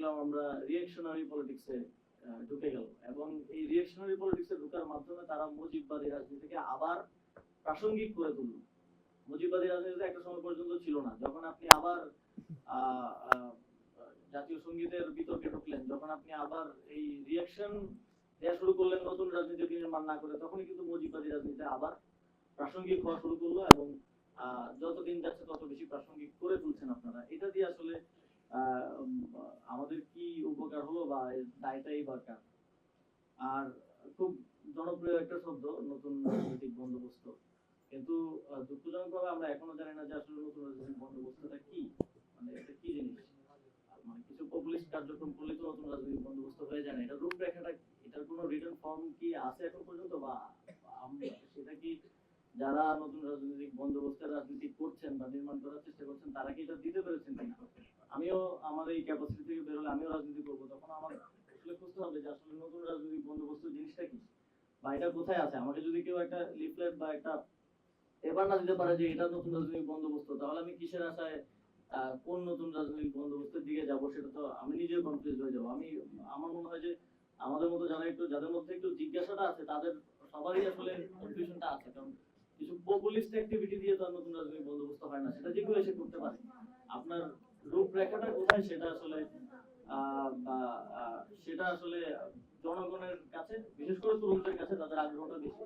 দেখলাম আমরা রিঅ্যাকশনারি পলিটিক্সে ঢুকে গেল, এবং এই রিঅ্যাকশনারি পলিটিক্সে ঢোকার মাধ্যমে তারা মুজিববাদী রাজনীতিকে আবার প্রাসঙ্গিক করে তুলল। মুজিববাদী রাজনীতি একটা সময় পর্যন্ত ছিল না। যখন আপনি আবার জাতীয় সঙ্গীতের বিতর্কে ঢুকলেন, যখন আপনি আবার এই রিঅ্যাকশন দেওয়া শুরু করলেন নতুন রাজনীতি নির্মাণ না করে, তখনই কিন্তু মুজিববাদী রাজনীতি আবার প্রাসঙ্গিক হওয়া শুরু করলো, এবং যতদিন যাচ্ছে তত বেশি প্রাসঙ্গিক করে তুলছেন আপনারা। এটা দিয়ে আসলে আমাদের কি উপকার হলো বা দায়টাই বা কার? আর খুব জনপ্রিয় একটা শব্দ নতুন রাজনৈতিক বন্দোবস্ত, কিন্তু দুঃখজনকভাবে আমরা এখনো জানি না যে আসলে নতুন রাজনৈতিক বন্দোবস্তটা কি, মানে এটা কি জিনিস। মানে কিছু পপুলিস্ট কার্যক্রম করলে তো নতুন রাজনৈতিক বন্দোবস্ত হয়ে যায় না। এটা রূপরেখাটা, এটার কোনো রিটার্ন ফর্ম কি আছে এখন পর্যন্ত, বা সেটা কি যারা নতুন রাজনৈতিক বন্দোবস্তের রাজনীতি করছেন বা নির্মাণ করার চেষ্টা করছেন তারা কি এটা দিতে পেরেছেন কিনা? আমিও আমার এই ক্যাপাসিটি থেকে বেরোলে আমিও রাজনীতি করবো, তখন আমার আসলে খুঁজতে হবে যে আসলে নতুন রাজনৈতিক বন্দোবস্ত জিনিসটা কি বা এটা কোথায় আছে। আমাকে যদি কেউ একটা লিফলেট বা একটা পেপার না দিতে পারে যে এটা নতুন রাজনৈতিক বন্দোবস্ত, তাহলে আমি কিসের আশায় কোন নতুন রাজনৈতিক বন্দোবস্তের দিকে যাব, সেটা তো আমি নিজেও কনফিউজ হয়ে যাবো। আমার মনে হয় যে আমাদের মতো যাদের মধ্যে একটু জিজ্ঞাসাটা আছে তাদের সবারই আসলে কনফিউশনটা আছে, কারণ কিছু পপুলিস্ট অ্যাক্টিভিটি দিয়ে তো নতুন রাজনৈতিক বন্দোবস্ত হয় না, সেটা যে কেউ এসে করতে পারে। আপনার রূপরেখাটা কোথায় সেটা আসলে সেটা আসলে জনগণের কাছে, বিশেষ করে তরুণদের কাছে তাদের আগ্রহটা বেশি,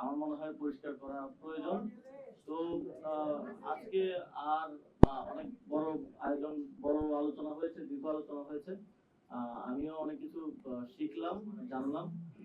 আমার মনে হয় পরিষ্কার করা প্রয়োজন। তো আজকে আর অনেক বড় আয়োজন, বড় আলোচনা হয়েছে, দীর্ঘ আলোচনা হয়েছে। আমিও অনেক কিছু শিখলাম, জানলাম।